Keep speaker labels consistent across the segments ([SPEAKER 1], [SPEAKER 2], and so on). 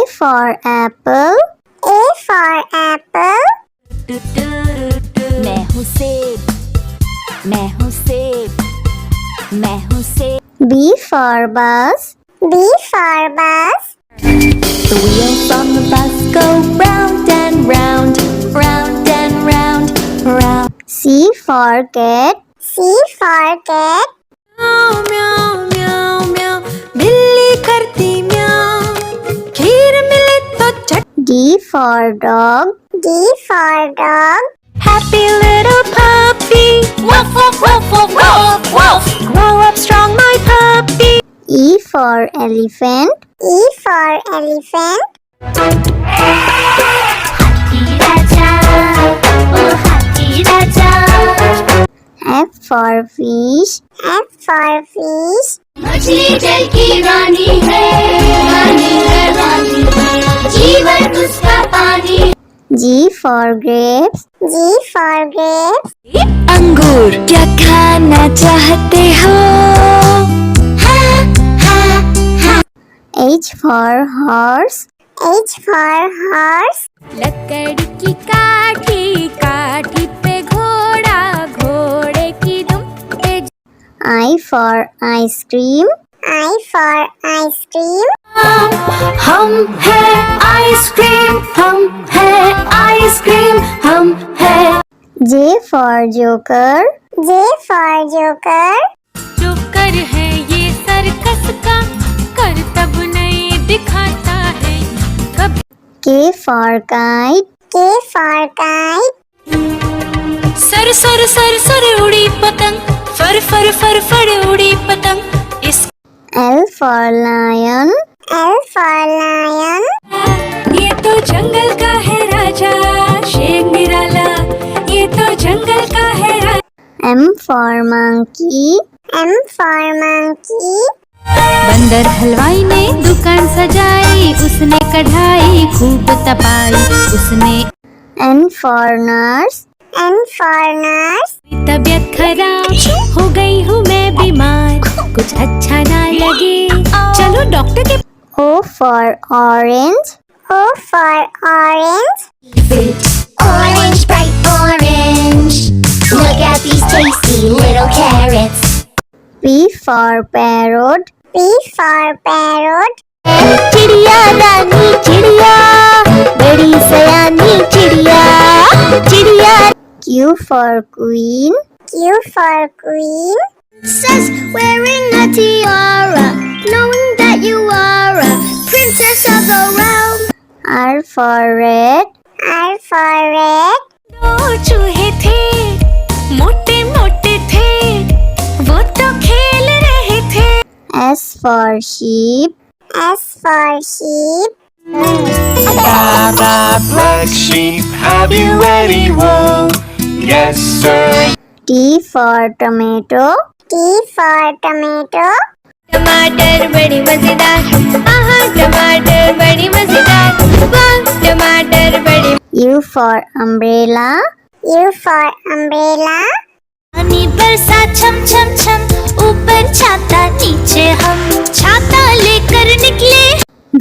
[SPEAKER 1] for apple. A for apple.
[SPEAKER 2] मैं हूँ सेब, मैं हूँ सेब, मैं हूँ सेब।
[SPEAKER 1] B for bus. B for bus.
[SPEAKER 2] The wheels on the bus go round and round, round and round, round.
[SPEAKER 1] C for cat. C for cat.
[SPEAKER 2] म्याऊ म्याऊ म्याऊ म्याऊ, बिल्ली करती म्याऊ, खीर मिले तो चट।
[SPEAKER 1] D for dog. D for dog.
[SPEAKER 2] Happy little puppy, woof woof woof woof woof woof. Grow up strong, my puppy.
[SPEAKER 1] E for elephant. E for elephant.
[SPEAKER 2] हाथी राजा, ओ हाथी राजा।
[SPEAKER 1] F for fish. F for fish.
[SPEAKER 2] मछली जल की रानी है, रानी है, रानी है, जीवन उसका पानी।
[SPEAKER 1] G for grapes. G for grapes.
[SPEAKER 2] अंगूर क्या खाना चाहते हो?
[SPEAKER 1] H for horse. H for horse.
[SPEAKER 2] लकड़ी की काठी, काठी पे घोड़ा, घोड़े की दुम पे।
[SPEAKER 1] I for ice cream. I for ice cream.
[SPEAKER 2] हम है आइसक्रीम, हम है आइसक्रीम, हम है।
[SPEAKER 1] J for joker. J for joker.
[SPEAKER 2] Joker है ये सर्कस का, करतब नहीं दिखाता है कब।
[SPEAKER 1] K for kite. K for kite.
[SPEAKER 2] Sir sir sir sir उड़ी पतंग, फर फर फर फर उड़ी पतंग। इस
[SPEAKER 1] L for lion. L for lion.
[SPEAKER 2] ये तो जंगल का है राजा, शेर निराला, ये तो जंगल का है राजा।
[SPEAKER 1] M for monkey. M for monkey.
[SPEAKER 2] बंदर हलवाई ने दुकान सजाई, उसने कढ़ाई खूब तपाई, उसने।
[SPEAKER 1] N for nurse. N for nurse.
[SPEAKER 2] तबीयत खराब हो गई हूँ मैं बीमार, कुछ अच्छा ना लगे, चलो डॉक्टर के।
[SPEAKER 1] O for orange. O for orange.
[SPEAKER 3] Orange, bright orange. Look at these tasty little carrots.
[SPEAKER 1] P for parrot. P for parrot.
[SPEAKER 3] चिड़िया रानी चिड़िया, बड़ी सयानी चिड़िया, चिड़िया।
[SPEAKER 1] Q for queen. Q for queen.
[SPEAKER 3] Princess wearing a tiara, knowing that you are a princess of the realm.
[SPEAKER 1] R for red. R for red.
[SPEAKER 2] दो चूहे थे, मोटे मोटे थे, वो तो खेल रहे थे।
[SPEAKER 1] S for sheep. S for sheep.
[SPEAKER 4] Baba, black sheep, have you any wool? Yes, sir.
[SPEAKER 1] T for tomato. T for tomato.
[SPEAKER 2] टमाटर बड़ी मजेदार, आहा टमाटर बड़ी मजेदार, वाह टमाटर बड़ी।
[SPEAKER 1] U for umbrella. U for umbrella.
[SPEAKER 2] पानी बरसा छम छम छम, ऊपर छाता नीचे हम, छाता लेकर निकले।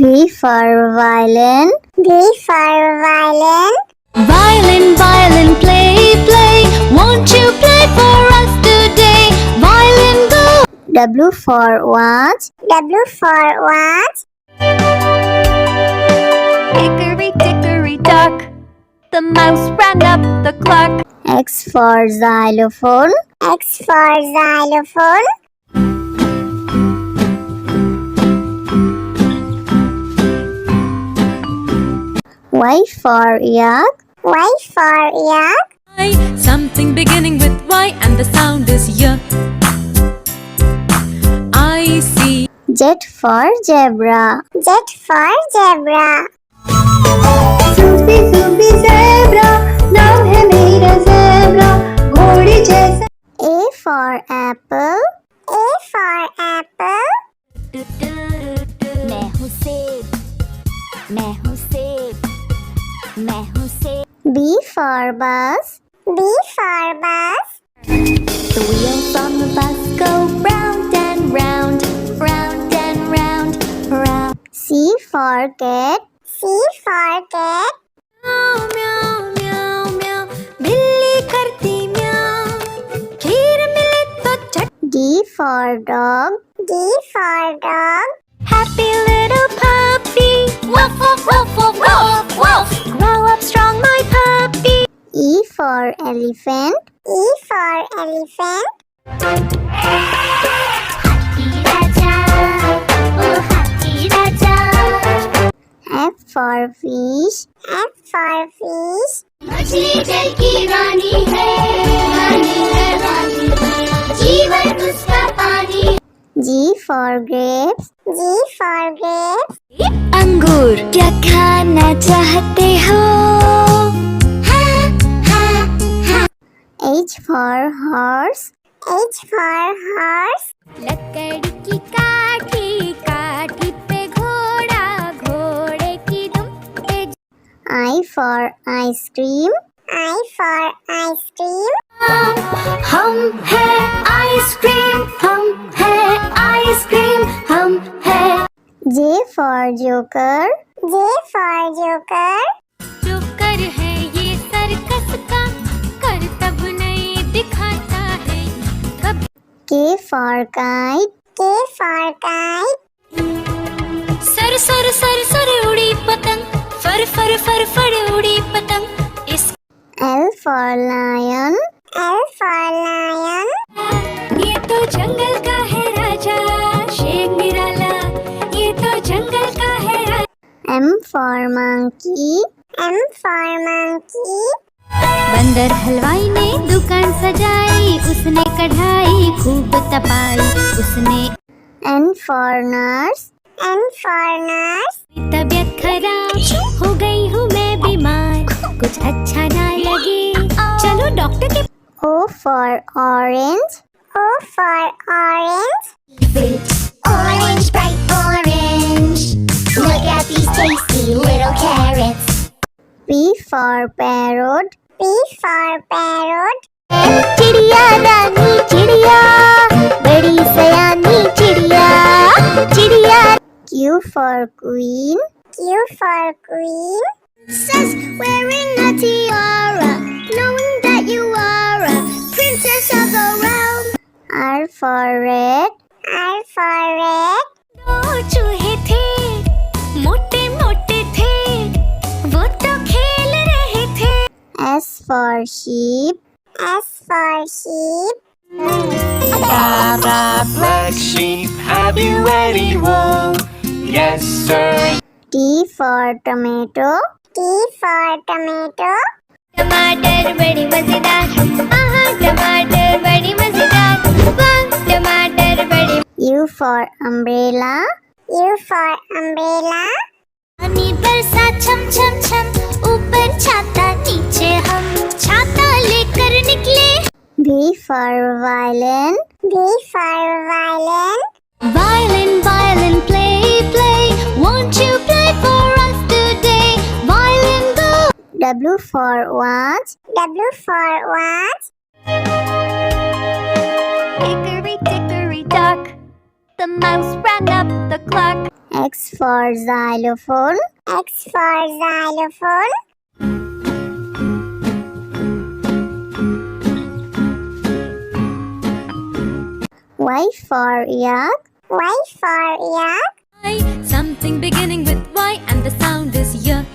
[SPEAKER 1] V for violin. V for violin.
[SPEAKER 2] Violin, violin, play, play, won't you play for us today? Violin, go.
[SPEAKER 1] W for watch. W for watch.
[SPEAKER 2] Hickory dickory dock, the mouse ran up the clock.
[SPEAKER 1] X for xylophone. X for xylophone. Y for yak. Y for yak.
[SPEAKER 2] Something beginning with Y and the sound is Y. I see.
[SPEAKER 1] Z for zebra. Z for zebra.
[SPEAKER 3] Sufi Sufi zebra, नाम है मेरा zebra, घोड़े जैसा।
[SPEAKER 1] A for apple. A for apple.
[SPEAKER 2] मैं हूँ सेब, मैं हूँ सेब, मैं हूँ सेब।
[SPEAKER 1] B for bus. B for bus.
[SPEAKER 2] The wheels on the bus go round and round, round and round, round.
[SPEAKER 1] C for cat. C for cat.
[SPEAKER 3] म्याऊ म्याऊ म्याऊ म्याऊ बिल्ली करती म्याऊ खीर मिले तो चट
[SPEAKER 1] D for dog. D for dog.
[SPEAKER 3] Happy little puppy woof woof woof woof woof woof grow up strong my puppy
[SPEAKER 1] E for elephant. E for elephant. F for fish. F for fish.
[SPEAKER 3] मछली जल की रानी है रानी है रानी है जीवन उसका पानी
[SPEAKER 1] G for grapes. G for grapes.
[SPEAKER 3] अंगूर क्या खाना चाहते हो
[SPEAKER 1] H for horse. H for horse.
[SPEAKER 3] लकड़ी की काठी काठी पे घोड़ा घोड़े की दुम पे
[SPEAKER 1] I for ice cream. I for ice cream.
[SPEAKER 3] हम है आइसक्रीम हम है आइसक्रीम हम है
[SPEAKER 1] J for joker. J for joker.
[SPEAKER 3] Joker है ये सर्कस का करतब नहीं दिखाता है कभी
[SPEAKER 1] K for kite. K for kite.
[SPEAKER 3] Sir sir sir sir उड़ी पतंग फर फर फर फर उड़ी पतंग इस
[SPEAKER 1] L for lion. L for lion.
[SPEAKER 3] ये तो जंगल का है राजा शेर निराला ये तो जंगल का है राजा
[SPEAKER 1] M for monkey. M for monkey.
[SPEAKER 3] बंदर हलवाई ने दुकान सजाई उसने कढ़ाई खूब तपाई उसने
[SPEAKER 1] N for nurse. N for nurse.
[SPEAKER 3] तबीयत खराब हो गई हूँ मैं बीमार कुछ अच्छा ना लगे चलो डॉक्टर के
[SPEAKER 1] O for orange. O for orange.
[SPEAKER 2] Orange, bright orange. Look at these tasty little carrots.
[SPEAKER 1] P for parrot. P for parrot.
[SPEAKER 2] चिड़िया रानी चिड़िया बड़ी सयानी चिड़िया चिड़िया
[SPEAKER 1] Q for queen. Q for queen.
[SPEAKER 3] Princess wearing a tiara knowing that you are a princess of the realm
[SPEAKER 1] R for red. R for red.
[SPEAKER 3] दो चूहे थे मोटे मोटे थे वो तो खेल रहे थे
[SPEAKER 1] S for sheep. S for sheep.
[SPEAKER 4] Black sheep, have you any wool? Yes, sir.
[SPEAKER 1] T for tomato. T for tomato.
[SPEAKER 3] टमाटर बड़ी मजेदार आहा टमाटर बड़ी मजेदार वाह टमाटर बड़ी
[SPEAKER 1] U for umbrella. U for umbrella.
[SPEAKER 2] पानी बरसा छम छम छम ऊपर छाता नीचे हम छाता लेकर निकले
[SPEAKER 1] V for violin. V for violin.
[SPEAKER 3] violin violin play play won't you play for us today violin go
[SPEAKER 1] W for watch. W for watch.
[SPEAKER 3] hickory dickory dock the mouse ran up the clock
[SPEAKER 1] X for xylophone. X for xylophone. Y for yak. Y for yak.
[SPEAKER 3] something beginning with Y and the sound is Y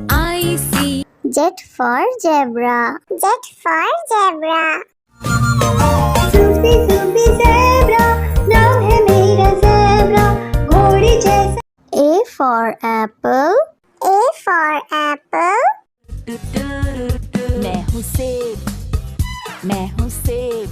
[SPEAKER 3] I see
[SPEAKER 1] Z for zebra. Z for zebra.
[SPEAKER 3] Sufi Sufi zebra नाम है मेरा zebra घोड़ी जैसा
[SPEAKER 1] A for apple. A for apple.
[SPEAKER 5] मैं हूँ सेब मैं हूँ सेब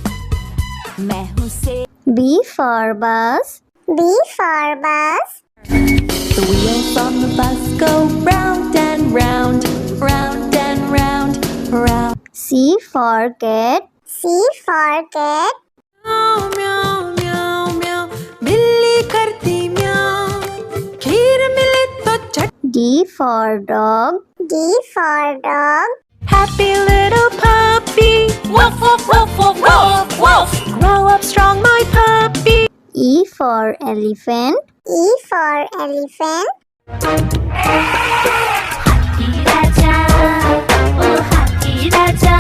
[SPEAKER 5] मैं हूँ सेब
[SPEAKER 1] B for bus. B for bus.
[SPEAKER 5] The wheels on the bus go round and round round and round round
[SPEAKER 1] C for cat. C for cat.
[SPEAKER 3] म्याऊ म्याऊ म्याऊ म्याऊ बिल्ली करती म्याऊ खीर मिले तो चट
[SPEAKER 1] D for dog. D for dog.
[SPEAKER 3] Happy little puppy woof woof woof woof woof woof grow up strong my puppy
[SPEAKER 1] E for elephant. E for elephant.
[SPEAKER 2] हाथी राजा, ओ हाथी राजा।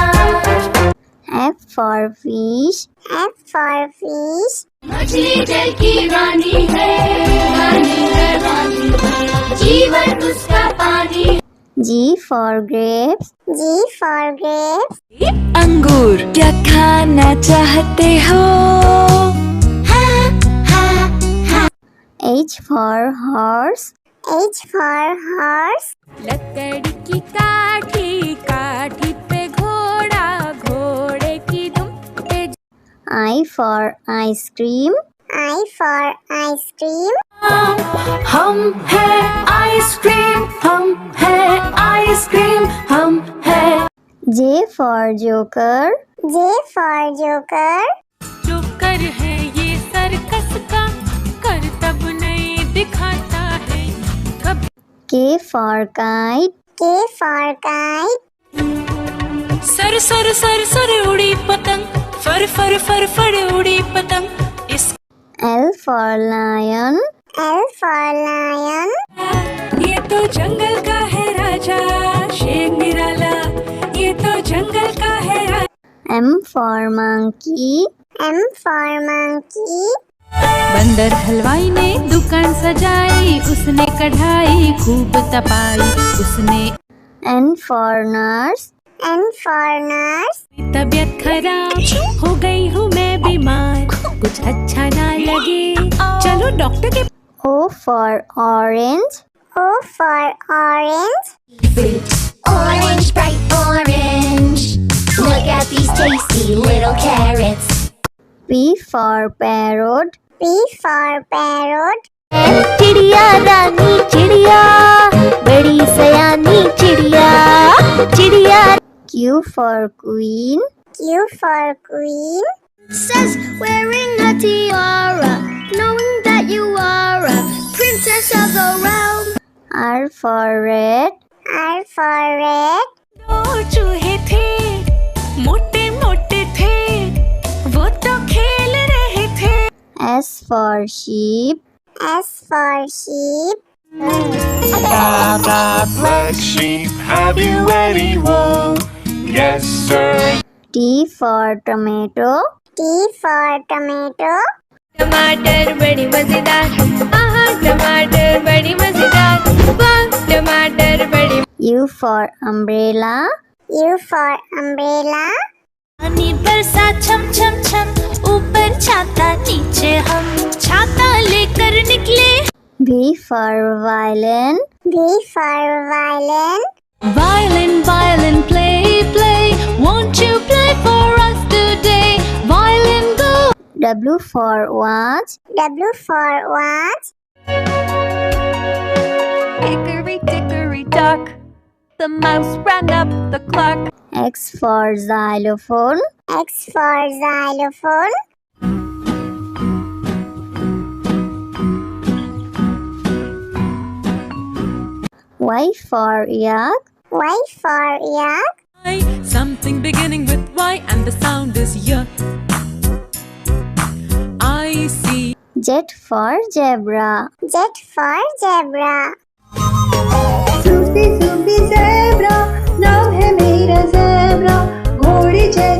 [SPEAKER 1] F for fish. F for fish.
[SPEAKER 2] मछली जल की रानी है, रानी है, रानी है, जीवन उसका पानी।
[SPEAKER 1] G for grapes. G for grapes.
[SPEAKER 5] अंगूर क्या खाना चाहते हो?
[SPEAKER 1] H for horse. H for horse.
[SPEAKER 3] लकड़ी की काठी, काठी पे घोड़ा, घोड़े की दुम पे
[SPEAKER 1] I for ice cream. I for ice cream.
[SPEAKER 5] हम है आइसक्रीम, हम है आइसक्रीम, हम है।
[SPEAKER 1] J for joker. J for joker.
[SPEAKER 3] जो कर है ये सर्कस का, करतब नहीं दिखाता है कभी।
[SPEAKER 1] K for kite. K for kite.
[SPEAKER 3] Sir sir sir sir उड़ी पतंग, फर फर फर फर उड़ी पतंग। इस
[SPEAKER 1] L for lion. L for lion.
[SPEAKER 3] ये तो जंगल का है राजा, शेर निराला, ये तो जंगल का है राजा।
[SPEAKER 1] M for monkey. M for monkey.
[SPEAKER 3] बंदर हलवाई ने दुकान सजाई, उसने कढ़ाई खूब तपाई, उसने
[SPEAKER 1] N for nurse. N for nurse.
[SPEAKER 3] तबीयत खराब हो गई हूँ मैं बीमार, कुछ अच्छा ना लगे चलो डॉक्टर के।
[SPEAKER 1] O for orange. O for orange.
[SPEAKER 2] Orange, bright orange. Look at these tasty little carrots.
[SPEAKER 1] P for parrot. P for parrot.
[SPEAKER 2] चिड़िया रानी चिड़िया, बड़ी सयानी चिड़िया, चिड़िया।
[SPEAKER 1] Q for queen. Q for queen.
[SPEAKER 2] Says wearing a tiara, knowing that you are a princess of the realm.
[SPEAKER 1] R for red. R for red.
[SPEAKER 3] दो चूहे थे, मोटे मोटे थे, वो तो खेल रहे थे।
[SPEAKER 1] S for sheep. S for sheep.
[SPEAKER 4] Black sheep, have you any wool? Yes, sir.
[SPEAKER 1] T for tomato. T for tomato.
[SPEAKER 3] टमाटर बड़ी मजेदार, आहा टमाटर बड़ी मजेदार, वाह टमाटर बड़ी।
[SPEAKER 1] U for umbrella. U for umbrella.
[SPEAKER 2] पानी बरसा छम छम छम, ऊपर छाता नीचे हम, छाता लेकर निकले।
[SPEAKER 1] V for violin. V for violin.
[SPEAKER 3] Violin, violin, play, play, won't you play for us today? Violin, go.
[SPEAKER 1] W for watch. W for watch.
[SPEAKER 5] Hickory dickory dock, the mouse ran up the clock.
[SPEAKER 1] X for xylophone. X for xylophone. Y for yak. Y for yak.
[SPEAKER 3] Something beginning with Y and the sound is Y. I see.
[SPEAKER 1] Z for zebra. Z for zebra.
[SPEAKER 5] Susie, Susie, zebra, नाम है मेरा zebra, घोड़ी जैसा